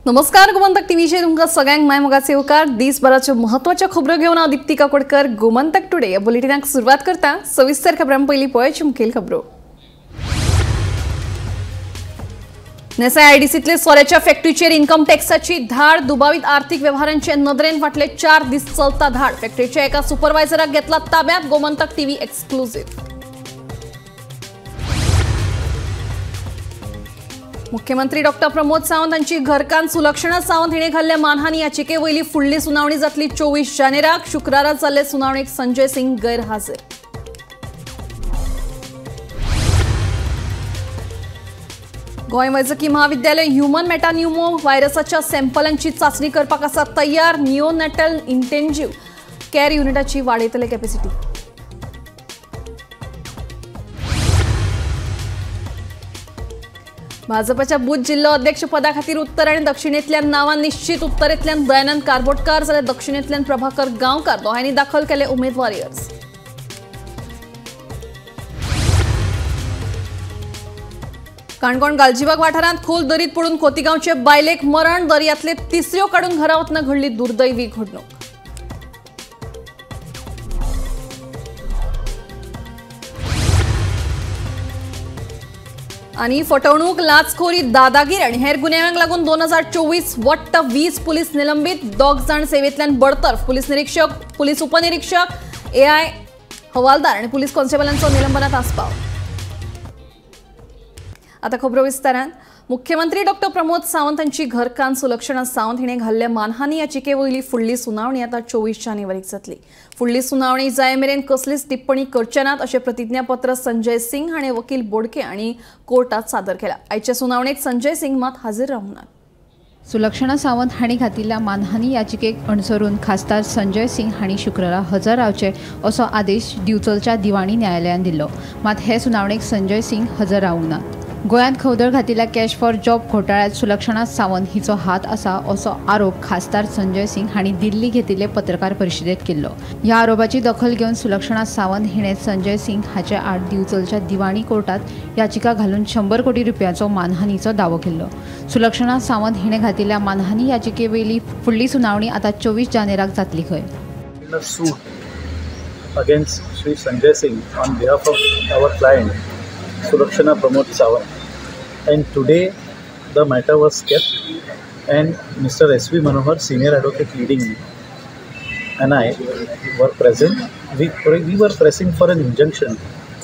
नमस्कार गोमंतक टीव्हीचे तुमका सगळ्यांक माय मोगाचे उपकार दिसभराच्यो महत्वाच्या खबरो घेऊन दीप्ती काकोडकर गोमंतक टुडे या बुलेटिनाक सुरुवात करता सविस्तर खबरां पयली पळोवया मुखेल खबरो। नेसाय आयडीसीतले सोऱ्याच्या फॅक्टरीचेर इन्कम टॅक्साची धाड दुबावित आर्थिक व्यवहारांचे नदरेन फाटले 4 दीस चलता धाड फॅक्टरीच्या एका सुपरवायझराक घेतला ताब्यात गोमंतक टीव्ही एक्सक्लुझिव्ह। मुख्यमंत्री डॉक्टर प्रमोद सावंत हांची घरकान सुलक्षणा सावंत हिणे घाल्ल्या मानहानी याचिके वयली फुडली सुनावणी जातली 24 जानेराक शुक्रारा जाल्ले सुनावणेक संजय सिंग गैरहाजीर। गोंय वैजकी महाविद्यालय ह्युमन मेटान्युमो व्हायरसाच्या सॅम्पलांची चाचणी करपाक आसा तयार निओनॅटल इंटेन्सिव्ह केअर युनिटाची वाडयतले कॅपॅसिटी। भाजपच्या बुध जिल्हा अध्यक्ष पदा खातीर उत्तर आणि दक्षिणेतल्यान नावां निश्चित उत्तरेतल्यान दयानंद कारबोटकार जाल्यार दक्षिणेतल्यान प्रभाकर गांवकार दोहांनी दाखल केले उमेदवारी अर्ज। काणकोण गालजीबाग वाठारांत खोल दरीत पडून खोतीगांवचे बायलेक मरण दर्यांतले तिसऱ्यो काडून घरा वतना घडली दुर्दैवी घडणूक। आणि फटवणूक लाचखोरी दादागिरी आणि हेर गुन्ह्यांक लागून 2024 वट्ट 20 पुलीस निलंबित 2 जाण सेवेतल्यान बडतर्फ पुलीस निरीक्षक पुलीस उपनिरीक्षक एआय हवालदार आणि पुलीस कॉन्स्टेबलांचो निलंबनात आस्पाव। आता खबरो विस्तारान मुख्यमंत्री डॉक्टर प्रमोद सावंत हांची घरकान सुलक्षणा सावंत हिणे घाल्ल्या मानहानी याचिके वयली फुडली सुनावणी आता 24 जानेवारीक जातली। फुडली सुनावणी जाय मेरेन कसलीच टिप्पणी करचे नात अशें प्रतिज्ञापत्र संजय सिंग हाणें वकील बोडके आनी कोर्टात सादर केला। आयच्या सुनावणेक संजय सिंग मात हाजीर रावनात। सुलक्षणा सावंत हांणी घातिल्ल्या मानहानी याचिकेक अनुसरून खासदार संजय सिंग हांणी शुक्रारा हजर रावचे असो आदेश दिवचलच्या दिवाणी न्यायालयान दिल्लो। मात हे सुनावणेक संजय सिंग हजर रावंक नात। गोंयांत खवदळ घातिल्ल्या कॅश फॉर जॉब घोटाळ्यात सुलक्षणा सावंत हिचो हात आसा असो आरोप खासदार संजय सिंग हांणी दिल्ली घेतिल्ले पत्रकार परिशदेत केल्लो। ह्या आरोपाची दखल घेवन सुलक्षणा सावंत हिणें संजय सिंग हाचे आड दिवचलच्या दिवाणी कोर्टात याचिका घालून 100 कोटी रुपयांचो मानहानीचो दावो केल्लो। सुलक्षणा सावंत हिणें घातिल्ल्या मानहानी याचिके वयली फुडली सुनावणी आता 24 जानेराक जातली खंय। Against Shri Sanjay Singh on behalf of our client Sulakshana Pramod Sawant, and today the matter was kept and Mr. S.V. Manohar, senior advocate leading me, and I were present. We were pressing for an injunction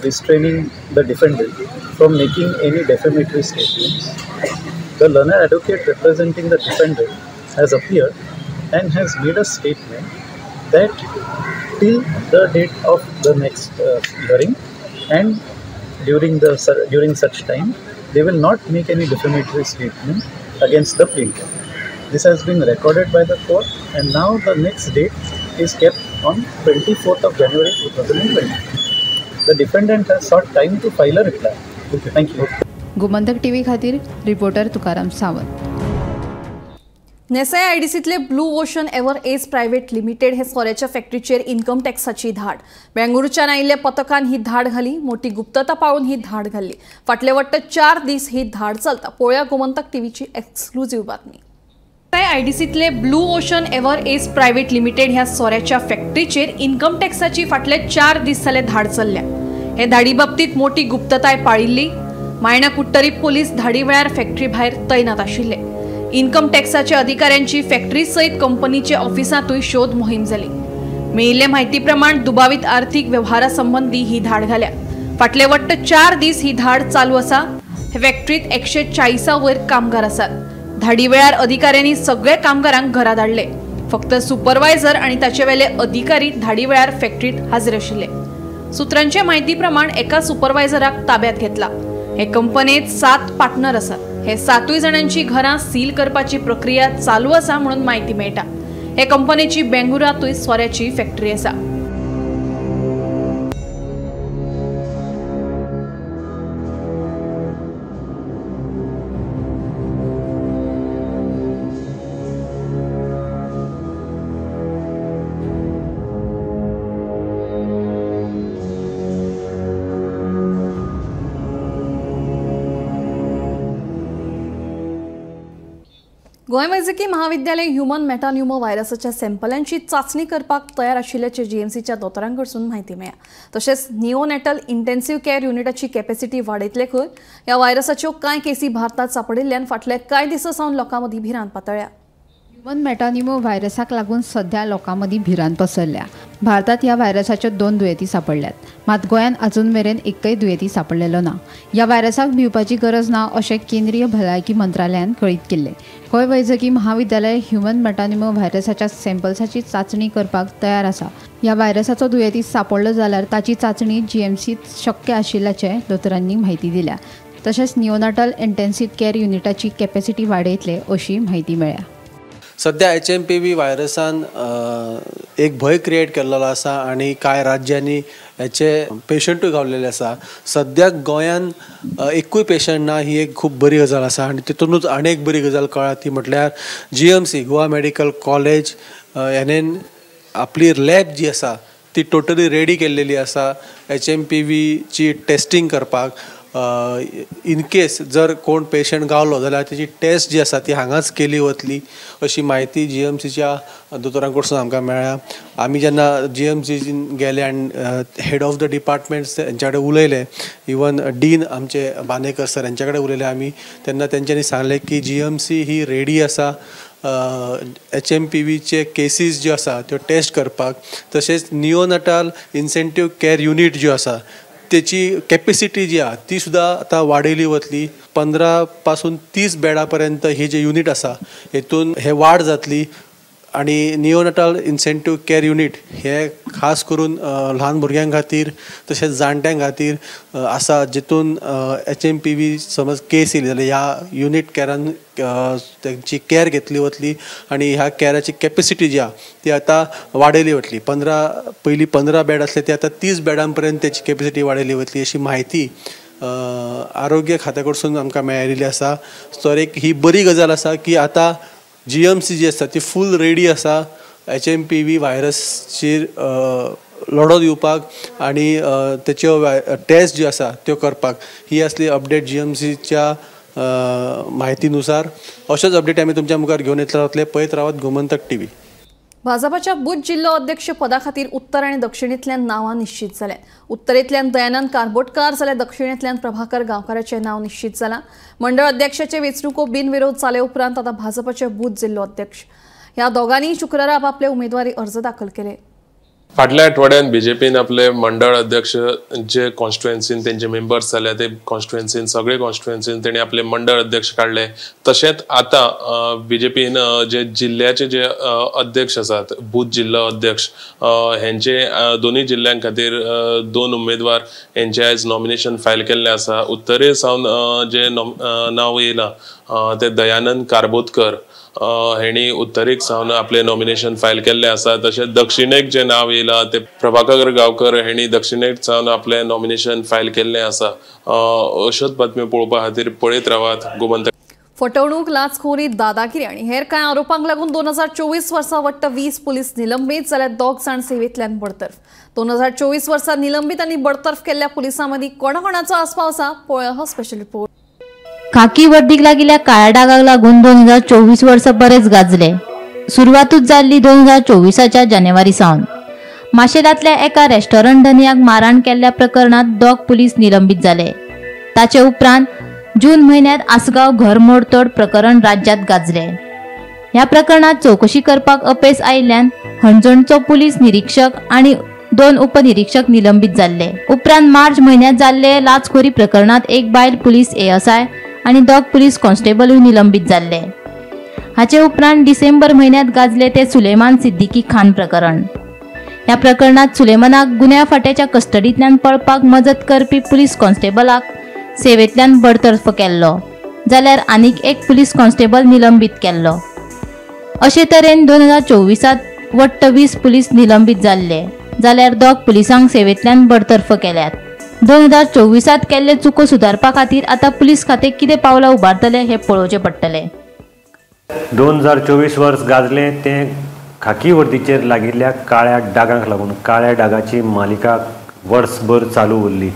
restraining the defendant from making any defamatory statements. The learned advocate representing the defendant has appeared and has made a statement that till the date of the next hearing and during such time they will not make any defamatory statement against the plaintiff. This has been recorded by the court, and now the next date is kept on 24th of January 2020. The defendant has sought time to file a reply. Thank you. Gomantak TV खातीर reporter Tukaram Sawant. Nessai आयडीसीतले blue ocean ever edge private limited हे सोऱ्याच्या फॅक्टरीचेर income टॅक्साची धाड बेंगळुरूच्यान आयिल्ल्या पथकान ही धाड घाली। मोठी गुप्तता पाळून ही धाड घाल्ली। फाटले वट्ट 4 दीस ही धाड चलता। पळोवया गोमंतक टीव्हीची एक्सक्लुझिव्ह बातमी। आयडीसीतले blue ocean ever edge private limited ह्या सोऱ्याच्या फॅक्टरीचेर इन्कम टॅक्साची फाटले 4 दीस जाले धाड चल्ल्या। हे धाडी बाबतीत मोठी गुप्तताय पाळिल्ली। मायणा कुट्टरी पोलीस धाडी वेळार फॅक्टरी भायर तैनात आशिल्ले। इन्कम टॅक्साच्या अधिकाऱ्यांची फॅक्टरी सयत कंपनीच्या ऑफिसांतूय शोध मोहीम जाली। मेळिल्ले म्हायती प्रमाण दुबावित आर्थिक व्यवहारा संबंधी ही धाड घाल्या। फाटले वट्ट 4 दीस ही धाड चालू आसा। हे फॅक्टरीत 140 वयर कामगार आसात। धाडी वेळार अधिकाऱ्यांनी सगळे कामगारांक घरा धाडले। फक्त सुपरवायझर आणि ताचे वेले अधिकारी धाडी वेळार फॅक्टरीत हाजीर आशिल्ले। सुत्रांचे म्हायती प्रमाण एका सुपरवायझराक ताब्यात घेतला। हे कंपनीत 7 पार्टनर आसात। हे 7 जाणांची घरां सील करपाची प्रक्रिया चालू आसा म्हणून माहिती मेळटा। हे कंपनीची बेंगळुरांतूय सोऱ्याची फॅक्टरी आसा। गोंय वैजकी महाविद्यालय ह्युमन मेटान्युमो व्हायरसाच्या सॅम्पलांची चाचणी करपाक तयार आशिल्ल्याचे जीएमसीच्या दोतोरांकडसून म्हायती मेळ्ळ्या. तशेंच निओनेटल इंटेन्सिव्ह केअर युनिटाची कॅपॅसिटी वाडयतले खंय ह्या व्हायरसाच्यो कांय केसी भारतात सांपडिल्ल्यान फाटले कांय दिसा सावन लोकां मदीं भिरांत पातळ्ळ्या. ह्युमन मेटान्युमो व्हायरसाक लागून सध्या लोकां मदीं भिरांत पसरल्या. भारतात ह्या व्हायरसाच्यो 2 दुयेंती सांपडल्यात, मात गोंयांत अजून मेरेन एकय दुयेंती सांपडलेलो ना. ह्या व्हायरसाक भिवपाची गरज ना अशें केंद्रीय भलायकी मंत्रालयान कळीत केल्लें. गोंय वैजकी महाविद्यालय ह्युमन मेटान्युमो व्हायरसाच्या सॅम्पल्साची चाचणी करपाक तयार आसा. ह्या व्हायरसाचो दुयेंती सांपडलो जाल्यार ताची चाचणी जीएमसीत शक्य आशिल्ल्याचे दोतोरांनी म्हायती दिल्या. तशेंच निओनाटल इंटेन्सिव्ह केअर युनिटाची कॅपॅसिटी वाडयतले अशी म्हायती मेळ्ळ्या. सध्या HMPV व्हायरसान एक भय क्रिएट केल्लो आसा आनी कांय राज्यांनी हेचे पेशंटूय गावलेले आसा. सद्याक गोंयांत एकूय पेशंट ना ही एक खूब बरी गजाल आसा. आनी तितूनच आनी एक बरी गजाल कळ्ळा ती म्हटल्यार GMC गोवा मेडिकल कॉलेज हेणेन आपली लॅब जी आसा ती टोटली रेडी केल्लेली आसा HMPVची टेस्टिंग करपाक. इन केस जर कोण पेशंट गावलो जाल्यार त्याची टेस्ट जी आसा ती हांगाच केली वतली अशी माहिती GMCच्या दोतोरां कडसून आमकां मेळ्ळ्या. आमी जेन्ना GMCन गेले आनी हेड ऑफ द डिपार्टमेंट्स तेंच्या कडेन उलयले, इवन डीन आमचे बानेकर सर हेंच्या कडेन उलयले आमी, तेन्ना तेंच्यांनी सांगलें की GMC ही रेडी आसा HMPVचे केसीस ज्यो आसा त्यो टेस्ट करपाक. तशेंच निओनाटल इंटेन्सिव्ह केअर युनिट ज्यो आसा त्याची कॅपॅसिटी जी आहा ती सुद्दां आतां वाडयली वतली. 15 पासून 30 बेडा पर्यंत ही जे युनिट आसा हेतून हे वाड जातली. आणि निओनाटल इंटेन्सिव्ह केअर युनिट हे खास करून ल्हान भुरग्यां खातीर तशेंच जाणट्यां खातीर आसा, जितून HMPV समज केस येयली जाल्यार ह्या युनिट केअरान तेंची केअर घेतली वतली आनी ह्या केअराची कॅपॅसिटी जी आहा ती आतां वाडयली वतली. पयलीं 15 बेड आसले ते आतां 30 बेडां पर्यंत तेची कॅपॅसिटी वाडयली वतली अशी माहिती आरोग्य खात्या कडसून आमकां मेळिल्ली आसा. तर एक ही बरी गजाल आसा की आतां GMC जी आसा ती फूल रेडी आसा HMPV व्हायरसचेर लढो दिवपाक आनी तेच्यो टेस्ट ज्यो आसा त्यो करपाक. ही असली अपडेट GMCच्या म्हायतीनुसार. अशेच अपडेट आमी तुमच्या मुखार घेवन येतले रावतले. पळयत रावत गोमंतक TV. भाजपाच्या बुध जिल्लो अध्यक्ष पदा खातीर उत्तर आनी दक्षिणेंतल्यान नांवां निश्चित जाल्यात. उत्तरेंतल्यान दयानंद कारबोटकार जाल्यार दक्षिणेंतल्यान प्रभाकर गांवकाराचें नांव निश्चित जालां. मंडळ अध्यक्षाचे वेंचणुको बिनविरोध जाले उपरांत आतां भाजपाचे बुध जिल्लो अध्यक्ष ह्या दोगांनी शुक्रारा आपले उमेदवारी अर्ज दाखल केले. फाटल्या आठवड्यात BJPन आपले मंडळ अध्यक्ष जे कॉन्स्टिट्युएन्सीन तेंचे मेंबर्स जाले ते कॉन्स्टिट्युएन्सीन सगळे कॉन्स्टिट्युएन्सीन तेणी आपले मंडळ अध्यक्ष काढले. तशेंच आता BJPन जे जिल्ह्याचे जे अध्यक्ष आसात बुध जिल्लो अध्यक्ष हेंचे दोन्ही जिल्ह्यां खातीर 2 उमेदवार हेंचे आयज नॉमिनेशन फायल केल्ले आसा. उत्तरे सावन जे नांव येयला ते दयानंद कारबोतकर हेणी उत्तरेक सावन आपले नॉमिनेशन फायल केल्ले आसा. तशेंच दक्षिणेक जे नांव येयला ते प्रभाकर गांवकर हेणी दक्षिणेक सावन आपले नॉमिनेशन फायल केल्ले आसा. अश्योच बातम्यो पळोवपा खातीर पळयत रावात गोमंतक. फटवणूक, लाचखोरी, दादागिरी आणि हेर कांय आरोपांक लागून 2024 वर्सा वट्ट 20 पुलीस निलंबीत जाल्यार 2 जाण सेवेंतल्यान बडतर्फ. 2024 वर्सा निलंबीत आनी बडतर्फ केल्ल्या पुलिसां मदीं कोणाकोणाचो आस्पाव आसा पळया हो स्पेशल रिपोर्ट. खाकी वर्दीक लागिल्ल्या काळ्या डागाक लागून 2024 वर्स बरेच गाजले. सुरवातूच जाल्ली 2024च्या जानेवारी सावन. माशेलांतल्या एका रेस्टॉरंट धनियाक मारहाण केल्ल्या प्रकरणात 2 पुलीस निलंबीत जाले. ताचे उपरांत जून महिन्यात आसगांव घर मोडतोड प्रकरण राज्यात गाजले. ह्या प्रकरणात चौकशी करपाक अपेस आयिल्ल्यान हणजणचो पुलीस निरीक्षक आणि 2 उपनिरीक्षक निलंबीत जाल्ले. उपरांत मार्च महिन्यात जाल्ले लाचखोरी प्रकरणात एक बायल पुलीस ASI आणि 2 पुलीस कॉन्स्टेबलूय निलंबीत जाल्ले. हाचे उपरांत डिसेंबर महिन्यात गाजले ते सुलेमान सिद्दीकी खान प्रकरण. ह्या प्रकरणात सुलेमानाक गुन्ह्या फाट्याच्या कस्टडींतल्यान पळपाक मजत करपी पुलीस कॉन्स्टेबलाक सेवेंतल्यान बडतर्फ केल्लो जाल्यार आनीक एक पुलीस कॉन्स्टेबल निलंबीत केल्लो. अशे तरेन 2024 वट्ट 20 पुलीस निलंबीत जाल्ले जाल्यार 2 पुलिसांक सेवेंतल्यान बडतर्फ केल्यात. 2024 केल्ले चुको सुदारपा खातीर आता पुलीस खाते कितें पावलां उबारतले हे पळोवचे पडटले. 2024 वर्स गाजले ते खाकी वर्दीचेर लागिल्ल्या काळ्या डागांक लागून. काळ्या डागाची मालिका वर्सभर चालू उरली.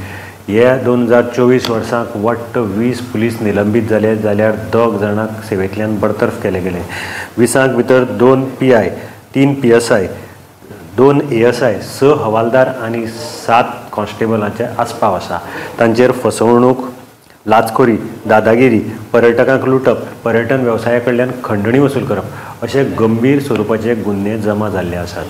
हे 2024 वर्साक वट्ट 20 पुलीस निलंबीत जाले, जाल्यार 10 जाणांक सेवेंतल्यान बडतर्फ केले गेले. 20 भितर 2 PI, 3 PSI, 2 ASI, 6 हवालदार आनी 7 कॉन्स्टेबलांचे आस्पाव आसा. तांचेर फसवणूक, लाचखोरी, दादागिरी, पर्यटकांक लुटप, पर्यटन वेवसाया कडल्यान खंडणी वसूल करप अशे गंभीर स्वरुपाचे गुन्हे जमा जाल्ले आसात.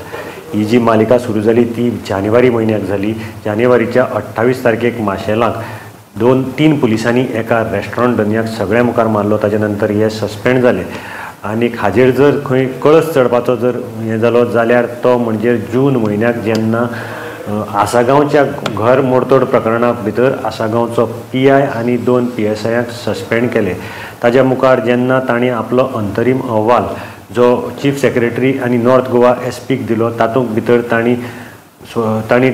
ही जी मालिका सुरू जाली ती जानेवारी म्हयन्याक जाली. जानेवारीच्या 28 तारखेक माशेलांक 2-3 पुलिसांनी एका रेस्टॉरंट धन्याक सगळ्या मुखार मारलो. ताजे नंतर हे सस्पेंड जाले. आनी हाजेर जर खंय कळस चडपाचो जर हें जालो जाल्यार तो म्हणजे जून म्हयन्याक जेन्ना आसागांवच्या घर मोडतोड प्रकरणा भितर आसागांवचो PI आनी 2 PSIक सस्पेंड केले. ताज्या मुखार जेन्ना तांणी आपलो अंतरीम अहवाल जो चीफ सेक्रेटरी आनी नॉर्थ गोवा SPक दिलो तातूंत भितर तांणी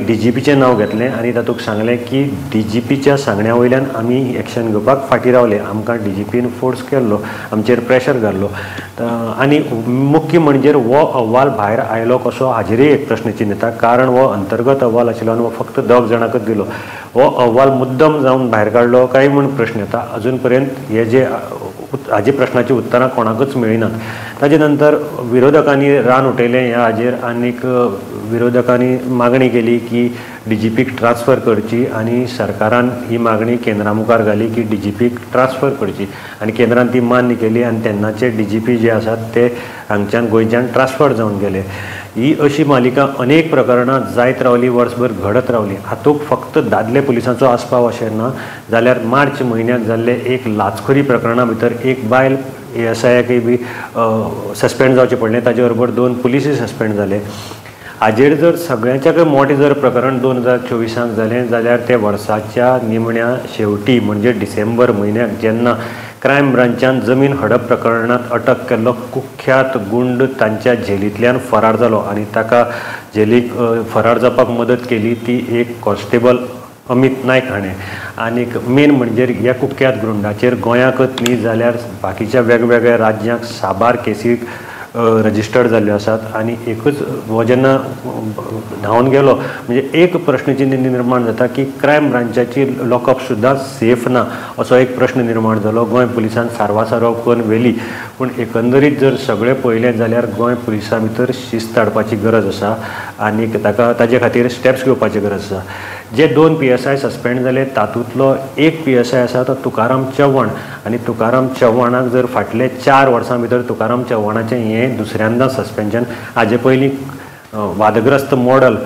DGPचें नांव घेतलें आनी तातूंत सांगलें की DGPच्या सांगण्या वयल्यान आमी एक्शन घेवपाक फाटीं रावले. आमकां DGPन फोर्स केल्लो, आमचेर प्रेशर घाल्लो. आनी मुख्य म्हणजे हो अहवाल भायर आयलो कसो हाजेरय एक प्रश्नचिन्ह येता. कारण हो अंतर्गत अहवाल आशिल्लो आनी हो फक्त 10 जाणांकच दिलो. हो अहवाल मुद्दम जावन भायर काडलो काय म्हूण प्रश्न येता. अजून पर्यंत हे जे हाजे प्रश्नाची उतरां कोणाकच मेळिनात. ताजे नंतर विरोधकांनी रान उठयलें ह्या हाजेर आनीक विरोधकांनी मागणी केली की DGPक ट्रान्सफर करची आनी सरकारान ही मागणी केंद्रा मुखार घाली की DGPक ट्रान्सफर करची आनी केंद्रान ती मान्य केली आनी तेन्नाचे DGP जे आसात ते हांगच्यान गोंयच्यान ट्रान्सफर जावन गेले. ही अशी मालिका अनेक प्रकरणां जायत रावली, वर्सभर घडत रावली. हातूंत फक्त दादले पुलिसांचो आस्पाव अशें ना, जाल्यार मार्च म्हयन्याक जाल्ले एक लाचखोरी प्रकरणा भितर एक बायल ASIकय बी सस्पेंड जावचें पडलें. ताजे बरोबर 2 पुलिसूय सस्पेंड जाले. हाजेर जर सगळ्यांच्याकय मोठें जर प्रकरण 2024 जालें जाल्यार ते वर्साच्या निमण्या शेवटी म्हणजे डिसेंबर म्हयन्याक जेन्ना क्रायम ब्रांचान जमीन हडप प्रकरणांत अटक केल्लो कुख्यात गुंड तांच्या जेलींतल्यान फरार जालो आनी ताका जेलीक फरार जावपाक मदत केली ती एक कॉन्स्टेबल अमित नायक हाणें. आनीक मेन म्हणजे ह्या कुख्यात गुंडाचेर गोंयाकच न्ही जाल्यार बाकीच्या वेगवेगळ्या राज्यांक साबार केसी रजिस्टर्ड जाल्ल्यो आसात. आनी एकूच हो जेन्ना धांवन गेलो म्हणजे एक प्रश्नचिन्ह निर्माण जाता की क्रायम ब्रांचाची लॉकअप सुद्दां सेफ ना असो एक प्रश्न निर्माण जालो. गोंय पुलिसान सारवासारव करून व्हेली. पूण एकंदरीत जर सगळें पळयलें जाल्यार गोंय पुलिसा भितर शिस्त हाडपाची गरज आसा आनीक ताजे खातीर स्टेप्स घेवपाची गरज आसा. जे 2 PSI सस्पेंड जाले तातूंतलो एक PSI आसा तो तुकाराम चव्हाण आनी तुकाराम चव्हाणाक जर फाटले 4 वर्सां भितर तुकाराम चव्हाणाचें हें दुसऱ्यांदा सस्पेन्शन. हाजे पयलीं वादग्रस्त मॉडल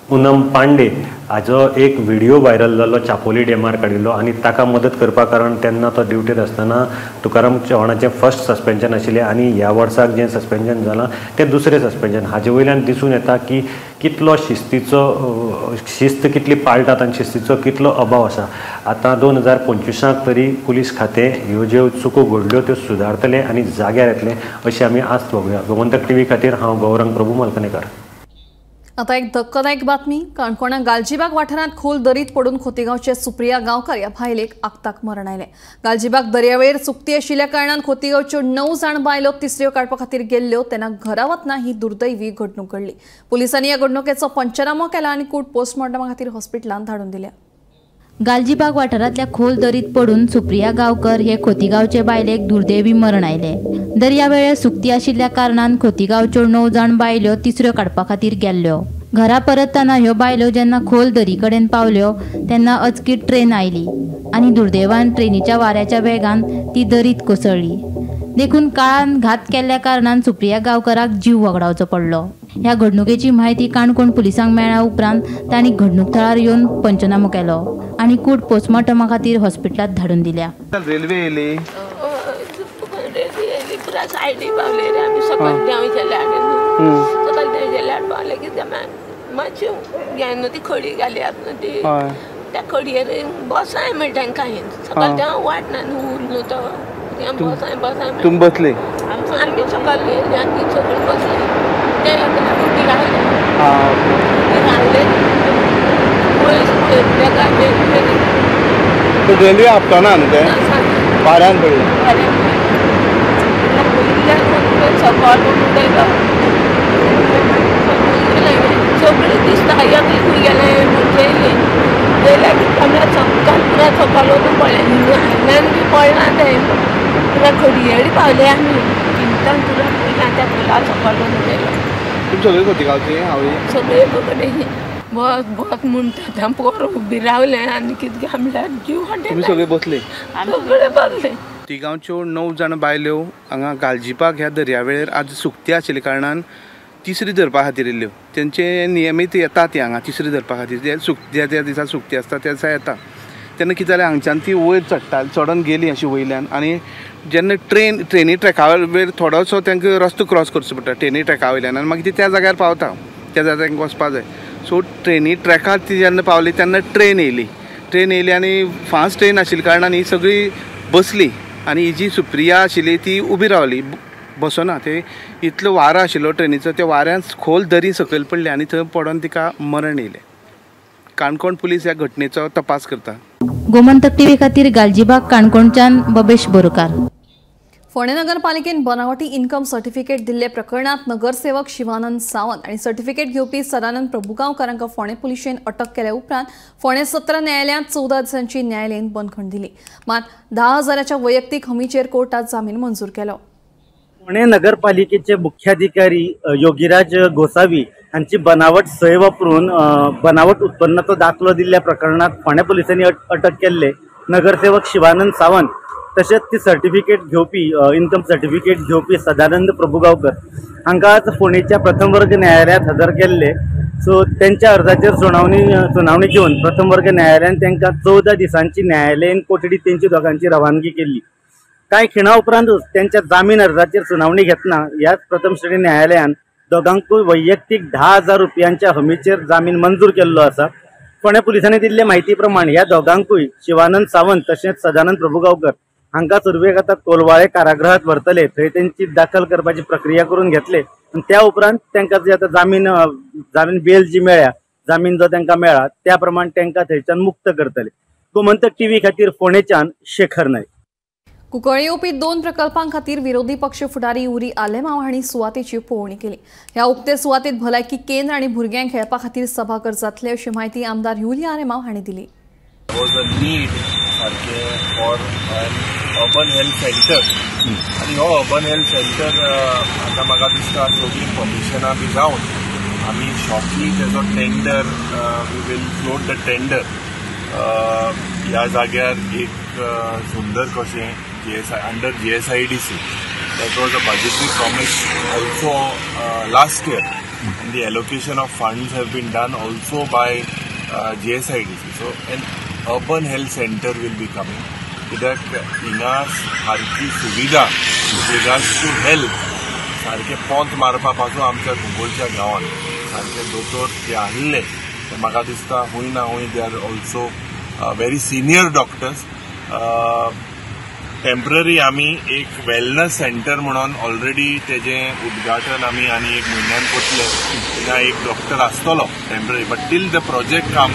पूनम पांडे हाजो एक व्हिडिओ व्हायरल जाल्लो चापोली डॅमार काडिल्लो आनी ताका मदत करपा कारण तेन्ना तो ड्युटीर आसतना तुकाराम चव्हाणाचें फर्स्ट सस्पेन्शन आशिल्लें आनी ह्या वर्साक जें सस्पेन्शन जालां तें दुसरें सस्पेन्शन. हाजे वयल्यान दिसून येता की कितलो शिस्त कितली पाळटात आनी शिस्तीचो कितलो अभाव आसा. आतां 2025 तरी पुलीस खातें ह्यो ज्यो चुको घडल्यो त्यो सुदारतले आनी जाग्यार येतले अशी आमी आस्त बघूया. गोमंतक TV खातीर हांव गौरंग प्रभू मलकणेकर. आता एक धक्कादायक बातमी. काणकोणा गालजीबाग वाठारांत खोल दरीत पडून खोतीगांवचे सुप्रिया गांवकार ह्या बायलेक आगताक मरण आयलें. गालजीबाग दर्यावेळेर सुकती आशिल्ल्या कारणान खोतीगांवच्यो 9 जाण बायलो तिसऱ्यो काडपा खातीर गेल्ल्यो तेन्ना घरा वतना ही दुर्दैवी घडणूक घडली. पुलिसांनी ह्या घडणुकेचो पंचनामो केला आनी कूड पोस्टमॉर्टमा खातीर हॉस्पिटलांत धाडून दिल्या. गालजीबाग वाठारांतल्या खोल दरीत पडून सुप्रिया गांवकर हे खोतीगांवचे बायलेक दुर्दैवी मरण आयलें. दर्यावेळेर सुकती आशिल्ल्या कारणान खोतीगांवच्यो 9 जाण बायल्यो तिसऱ्यो काडपा खातीर गेल्ल्यो. घरा परतना ह्यो बायल्यो जेन्ना खोल दरी कडेन पावल्यो तेन्ना अचकीत ट्रेन आयली आनी दुर्दैवान ट्रेनीच्या वाऱ्याच्या वेगान ती दरीत कोसळ्ळी. देखून काळान घात केल्ल्या कारणान सुप्रिया गांवकाराक जीव वगडावचो पडलो. ह्या घडणुकेची म्हायती काणकोण पुलिसांक मेळ्ळ्या उपरांत तांणी घडणूक थळार येवन पंचनामो केलो आनी कूड पोस्टमॉर्टमा खातीर हॉस्पिटलांत धाडून दिल्या. रेल्वे येयली सायडी पावले रे आमी सकयल देंव गेले आनी सकयल देंव गेल्यार पावले की मातशी घेन ती खडी घाल्यात न्हू ती त्या खडयेर बसाय म्हण तांकां सकयल देंव वाट ना न्हू न्हू तो बसाय तुम बसले आमी सकयल गेली आनी सगळीं बसली ते घाले रेल्वे आपटना न्हू ते वाऱ्यान पडले सगळीं दिसता एकली खंय गेले म्हणजे गेल्या तुला सकलो तू पळयल्यान बी पळना ते तुला खडयेडी पावले आमी चिंतन तुला पळयना त्या फुला सकलो गेलो तुमी सगळे खंय गावचे हांव सगळे कडेन बस बस म्हणटा पोर उबी रावले आनी कितें आमल्यार जीव हाडले तुमी सगळे बसले सगळे बसले तिगांवच्यो 9 जाण बायल्यो हांगा गालजीबाग ह्या दर्यावेळेर आज सुकती आशिल्ल्या कारणान तिसरी धरपा खातीर येयल्यो. तेंचे नियमीत येता ती हांगा तिसरी धरपा खातीर जे सुकती त्या दिसा सुकती आसता त्या दिसा येता. तेन्ना कितें जालें हांगच्यान ती वयर चडून गेली अशी वयल्यान आनी जेन्ना ट्रेनी ट्रॅका वयर थोडोसो तांकां रस्तो क्रॉस करचो पडटा ट्रेनी ट्रॅका वयल्यान आनी मागीर ती त्या जाग्यार पावता त्या जाग्यार तांकां वचपा जाय. सो ट्रेनी ट्रॅकार ती जेन्ना पावली तेन्ना ट्रेन येयली आनी फास्ट ट्रेन आशिल्ल्या कारणान ही सगळी बसली आनी ही जी सुप्रिया आशिल्ली ती उबी रावली बसना. ते इतलो वारो आशिल्लो ट्रेनीचो त्या वाऱ्यान खोल दरी सकयल पडली आनी थंय पडोन तिका मरण येयलें. काणकोण पुलीस ह्या घटनेचो तपास करता. गोमंतक टीव्ही खातीर गालजीबाग काणकोणच्यान बबेश बोरकार. फोंडे नगरपालिकेन बनावटी इन्कम सर्टिफिकेट दिल्ले प्रकरणात नगरसेवक शिवानंद सावंत आणि सर्टिफिकेट घेवपी सदानंद प्रभुगांवकारांका फोंडे पुलिशेन अटक केल्या उपरांत फोंडे सत्र न्यायालयात 14 दिसांची न्यायालयीन बंदखण दिली. मात 10,000च्या वैयक्तीक हमीचेर कोर्टात जामीन मंजूर केलो. पुणे नगरपालिकेचे मुख्याधिकारी योगीराज गोसावी हांची बनावट सय वापरून बनावट उत्पन्नाचो दाखलो दिल्ल्या प्रकरणात फोंडे पुलिसांनी अटक केल्ले नगरसेवक शिवानंद सावंत तशेंच ती सर्टिफिकेट घेवपी इन्कम सर्टिफिकेट घेवपी सदानंद प्रभुगांवकर हांकां आज फोंडेच्या प्रथम वर्ग न्यायालयात हजर केल्ले. सो त्यांच्या अर्जाचेर सुनावणी घेवन प्रथम वर्ग न्यायालयान तांकां 14 दिसांची न्यायालयीन कोठडी तेंची दोगांची रवानगी केल्ली. कांय खिणा उपरांतूच त्यांच्या जामीन अर्जाचेर सुनावणी घेतना ह्याच प्रथम श्रेणी न्यायालयान दोगांकूय वैयक्तीक 10,000 रुपयांच्या हमीचेर जामीन मंजूर केल्लो आसा. फोंडे पुलिसांनी दिल्ले म्हायती प्रमाण ह्या दोगांकूय शिवानंद सावंत तशेंच सदानंद प्रभुगांवकर हांकां सुरवेक आतां कोलवाळे कारागृहात व्हरतले. थंय तेंची दाखल करपाची प्रक्रिया करून घेतले आनी त्या उपरांत तांकां जी आतां जामीन बेल जी मेळ्ळ्या जामीन जो तांकां मेळ्ळा त्या प्रमाण तांकां थंयच्यान मुक्त करतले. गोमंतक टीव्ही खातीर फोंडेच्यान शेखर नायक. कुंकळ्ळे येवपी 2 प्रकल्पां खातीर विरोधी पक्ष फुडारी उरी आलेमांव हांणी सुवातेची पळोवणी केली. ह्या उक्ते सुवातेत भलायकी केंद्र आनी भुरग्यांक खेळपा खातीर सभाघर जातले अशी माहिती आमदार युलिया आलेमांव हांणी दिली. अर्बन हेल्थ सेंटर आणि हो अर्बन हेल्थ सेंटर आता म्हाका दिसता सगळी परमिशनां बी जावन आमी शॉर्टली तेजो tender we will float the tender ह्या जाग्यार एक सुंदर कशें under GSIDC that was a budgetary promise also last year and the allocation of funds have been done also by GSIDC. So an urban health center will be coming. कित्याक हिंगा सारकी सुविधा regards to health सारखे पोंत मारपा पासून आमच्या कुंकळच्या गांवांत सारखे दोतोर जे आसले ते म्हाका दिसता हूंय ना हूंय they are also very senior doctors. Temporary आमी एक वेलनेस सेंटर म्हणून ऑलरेडी तेजें उद्घाटन आमी आनी एक म्हयन्यान करतले. हिंगा एक डॉक्टर आसतलो temporary but till the project come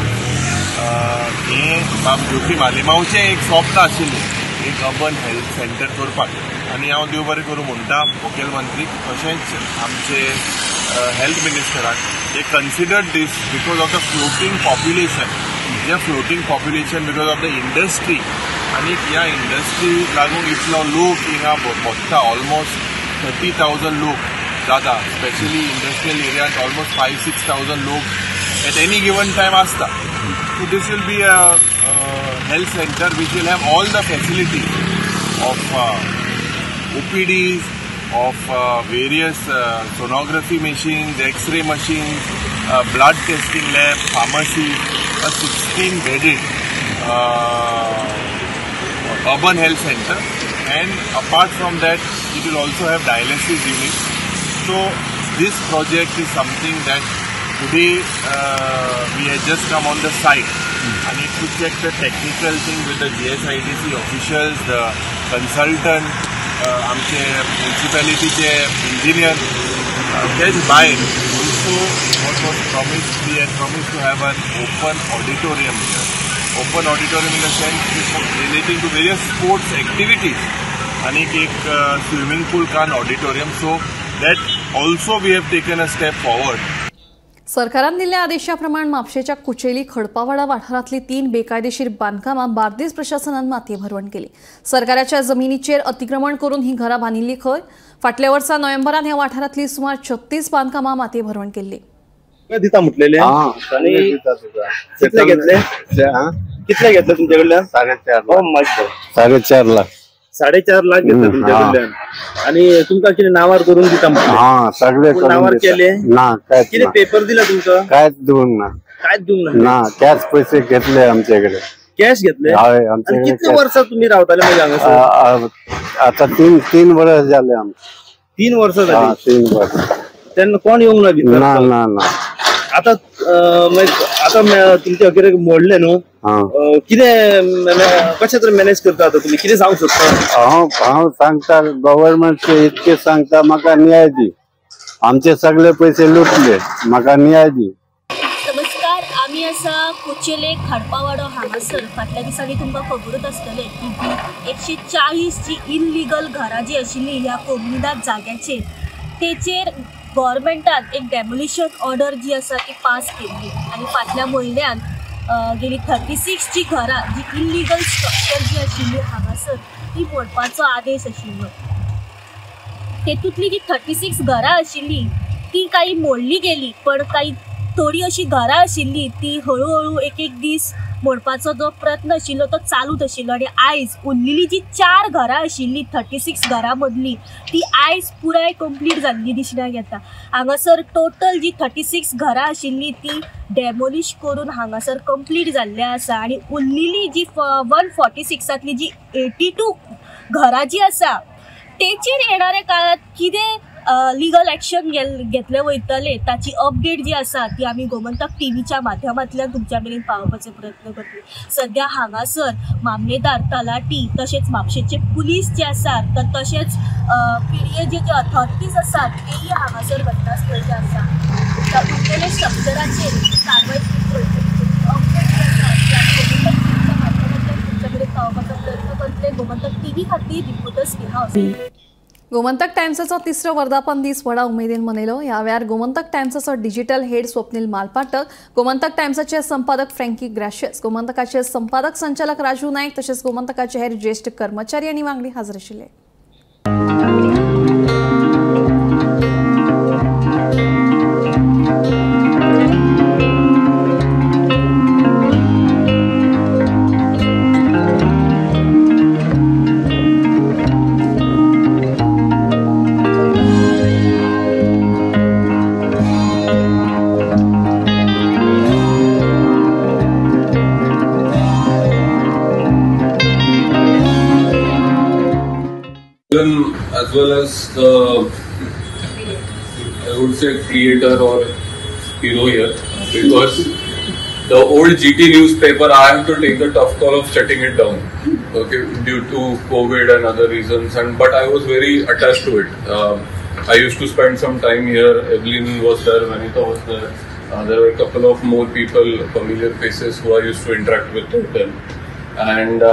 हें बाब जोखी मालेमांवचें एक स्वप्न आशिल्लें एक अर्बन हेल्थ सेंटर करपाक आनी हांव देव बरें करूं म्हणटा मुखेलमंत्रीक तशेंच आमचे हेल्थ मिनिस्टराक they considered this because of the floating population जे floating population because of the industry आनी ह्या इंडस्ट्री लागून इतलो लोक हिंगा बसता ऑलमोस्ट 30,000 लोक जाता स्पेशली इंडस्ट्रियल एरियांत ऑलमोस्ट 5-6,000 लोक at any given time asta. So this will be a health center which will have all the facilities of OPDs, of various sonography machines, X-ray machines, blood testing lab, pharmacy, a 16-bedded urban health center, and apart from that it will also have dialysis units. So this project is something that today we had just come on the site. I need to check the technical thing with the GSIDC officials, the consultant, आमचे municipalityचे engineer. There's mine. Also, what was promised, we had promised to have an open auditorium here. Open auditorium in the sense relating to various sports activities. And एक swimming pool can auditorium. So that also we have taken a step forward. सरकारान दिल्ल्या आदेशाप्रमाण म्हापशेच्या कुचेली खडपावाडा वाठारांतली 3 बेकायदेशीर बांदकामां बार्देस प्रशासनान मातये भरवण केली. सरकाराच्या जमिनीचेर अतिक्रमण करून ही घरां बांदिल्ली खंय. फाटल्या वर्सा नोव्हेंबरान ह्या वाठारांतली सुमार 36 बांदकामां मातये भरवण केल्ली. दिता म्हटलेले आणि कितले घेतले तुमच्या कडल्यान? 4.5 लाख. 4.5 लाख घेतले तुमच्या कडल्यान आणि तुमका किती नावार करून दिता म्हटले? सगळे नावार केले ना. किती पेपर दिला तुमका? कायच देऊन ना. कायच देऊन ना. कॅश पैसे घेतले आमच्याकडे. कॅश घेतले? कितले वर्ष तुम्ही रावताले म्हणजे हांगासर? आता 3 वर्ष झाले आमचे. 3 वर्ष झाली? 3 वर्ष. त्यांना कोण येऊन ना भितर? ना. आता तुमचे अखेर मोडले न्हू. कशा तरी मॅनेज करता आता तुम्ही? किती सांगू शकता? हांव सांगता गव्हर्नमेंट इतके सांगता म्हाका न्याय दी. आमचे सगळे पैसे लुटले, म्हाका न्याय दी. नमस्कार, आम्ही असा कुचेले खडपावाडो हांगासर फाटल्या दिसांनी तुमकां खबरूच आसतले की 140 जी इनलिगल घरां जी आशिल्ली ह्या कोग्निदाद जाग्याचेर तेचेर गव्हर्मेंटान एक डेमोलिशन ऑर्डर जी आसा ती पास केल्ली आणि फाटल्या म्हयन्यान गेली 36 जी घरां जी इनलिगल स्ट्रक्चर जी आशिल्ली हांगासर ती मोडपाचो आदेश आशिल्लो. तेतूंतली जी 36 घरां आशिल्ली ती काही मोडली गेली, पण काही थोडी अशी घरां आशिल्ली ती हळूहळू एक दीस मोडपाचो जो प्रयत्न आशिल्लो तो चालूच आशिल्लो आणि आयज उरलेली जी 4 घरां आशिल्ली 36 घरां मदली ती आयज पुराय कंप्लीट जाल्ली दिसण्याक येता. हांगासर टोटल जी 36 घरां आशिल्ली ती डेमोलिश करून हांगासर कंप्लीट जाल्ले आसा आणि उरलेली जी 146 जी 82 घरां जी आसा तेचेर येणाऱ्या काळात कितें लिगल ॲक्शन घेतले वयतले ताची अपडेट जी आसा ती आमी गोमंतक टीव्हीच्या माध्यमांतल्यान तुमच्या मेरेन पावोवपाचो प्रयत्न करतली. सध्या हांगासर मामलेदार, तलाटी तशेंच म्हापशेचे पुलीस जे आसात तशेंच PDA जे अथॉरिटीज आसात तेही हांगासर घटनास्थळाचेर आसा. उरलेले स्ट्रक्चराचेर कारवाय अपडेट तुमच्या मेरेन पावोवपाचो प्रयत्न करतले. गोमंतक टीव्ही खातीर रिपोर्टर स्नेहा. गोमंतक टायम्साचो 3रो वर्धापन दीस व्हडा उमेदीन मनयलो. ह्या वेळार गोमंतक टायम्साचो डिजिटल हेड स्वप्नील मालपाटक, गोमंतक टायम्साचे संपादक फ्रँकी ग्रॅशियस, गोमंतकाचे संपादक संचालक राजू नायक तशेंच गोमंतकाचे हेर ज्येष्ठ कर्मचारी आनी वांगडी हाजीर आशिल्ले. As well as the, I would say, creator or hero here, because the old GT newspaper, I have to take the tough call of shutting it down, okay, due to COVID and other reasons. But I was very attached to it. I used to spend some time here. Evelyn was there, Vanita was there. There were a couple of more people, familiar faces who I used to interact with them. And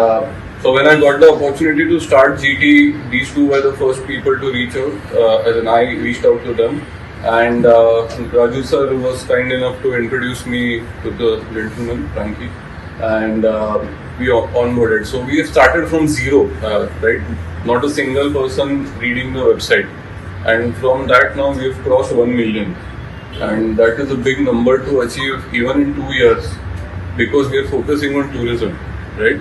so when I got the opportunity to start GT, these two were the first people to reach out, as in I reached out to them. And Raju sir was kind enough to introduce me to the gentleman, Frankie, and we onboarded. So we have started from zero, right? Not a single person reading the website. And from that now we have crossed 1 million. And that is a big number to achieve even in 2 years, because we are focusing on tourism, right?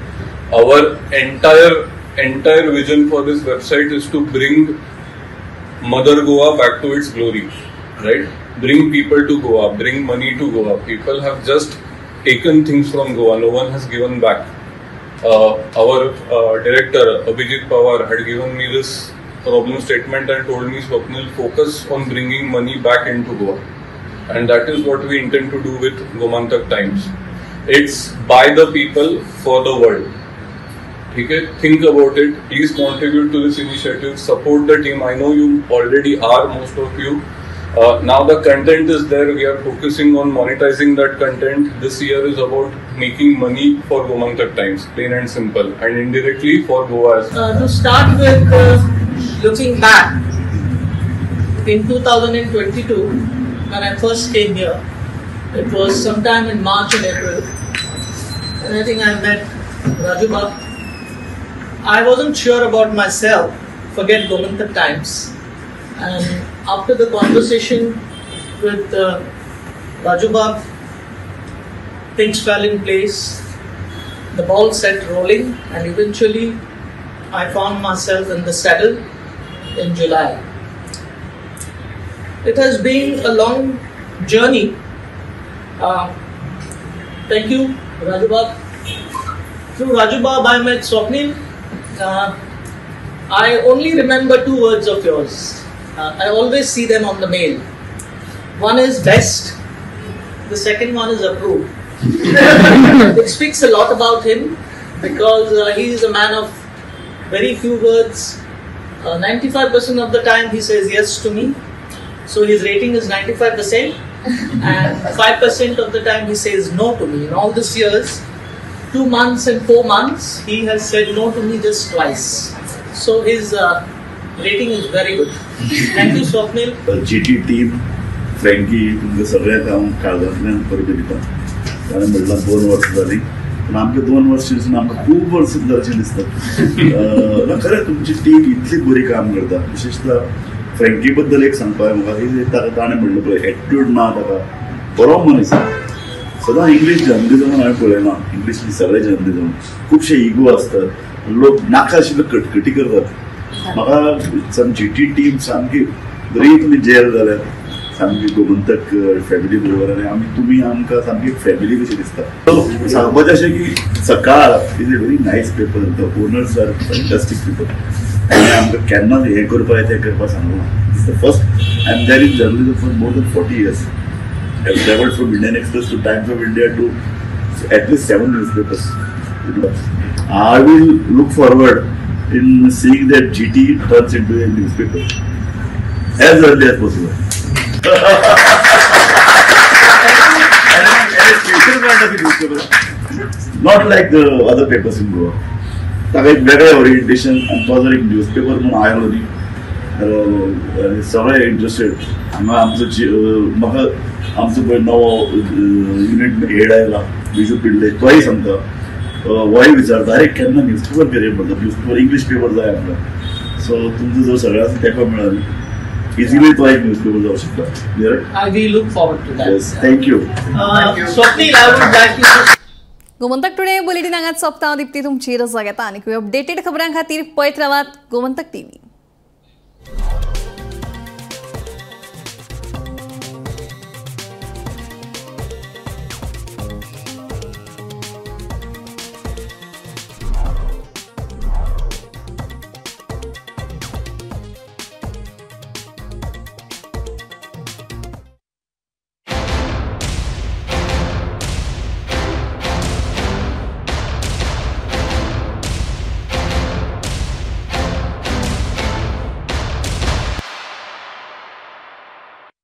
Our entire vision for this website is to bring Mother Goa back to its glory, right? Bring people to Goa, bring money to Goa. People have just taken things from Goa. No one has given back. Our director Abhijit Pawar had given me this problem statement and told me, Swapnil, focus on bringing money back into Goa, and that is what we intend to do with Gomantak Times. It's by the people for the world. Okay, think about it. Please contribute to this initiative. Support the team. I know you already are, most of you. Now the content is there. We are focusing on monetizing that content. This year is about making money for Gomantak Times, plain and simple, and indirectly for Goa as well. To start with, looking back, in 2022, when I first came here, It was sometime in March and April, and I think I met Raju Bab. I wasn't sure about myself, forget Gomantak Times, and after the conversation with Raju Bab, things fell in place, the ball set rolling, and eventually I found myself in the saddle in July. It has been a long journey. Thank you, Raju Bab. Through Raju Bab, I met Swapnil. I only remember 2 words of yours. I always see them on the mail. One is best, the second one is approved. It speaks a lot about him because he is a man of very few words. 95% of the time he says yes to me. So his rating is 95%, and 5% of the time he says no to me. In all these years, 2 months and 4 months, he has said no to me just twice. So his rating is very good. Thank you, Swapnil. GT team, Frankie तुमकां सगळ्यांक हांव काळजांतल्यान परबी दिता. ताणें म्हणलां 2 वर्सां जालीं, पूण आमकां 2 वर्सां दिसून आमकां खूब वर्सां जावचें दिसता. खरें तुमची टीम इतली बरी काम करता. विशेषतः फ्रँकी बद्दल एक सांगपाक म्हाका ताका ताणें म्हणलें पळय एटिट्यूड ना ताका, बरो मनीस. सदां इंग्लीश जर्नलिजमान हांवें पळयलां, इंग्लीशनी सगळे जर्नलिजम खुबशे इगो आसतात, लोक नाका आशिल्ल्यो कटकटी करतात. म्हाका जीटी टीम सामकी बरी तुमी जेल जाल्यात, सामकी गोमंतक फॅमिली बरोबर, आनी आमी तुमी आमकां सामकी फॅमिली कशी दिसता. सांगपाचें अशें की Sakal is a very nice paper, the owners are fantastic people, आनी आमकां केन्नाच हें करपा येता हें करपा सांगना. It's the first I am there in journalism for more than 40 years. I have traveled from Indian Express to Times of India to at least 7 newspapers. I will look forward in seeing that GT turns into a newspaper as early as possible. And a special kind of a newspaper, not like the other papers in Goa. ताका एक वेगळें orientation, आनी तो जर एक newspaper म्हणून आयलो न्ही, सगळे इंटरेस्टेड. हांगा आमचो म्हाका आमचो पळय नवो युनिट हेड आयला विजू पिल्ले, तोय सांगता, होय विचारता अरे केन्ना न्यूजपेपर करियर म्हणटा, न्यूजपेपर इंग्लीश पेपर जाय आमकां. सो तुमचो जो सगळ्यांक तेंको मेळ्ळा इजिली तो एक न्यूजपेपर जावं शकता. I will look forward to that. Yes, thank you. Swapnil, I would like to. Gomantak today bulletin हांगाच सोंपता. दीप्ती तुमची रजा घेता. आनी अपडेटेड खबरां खातीर पळयत रावात गोमंतक TV.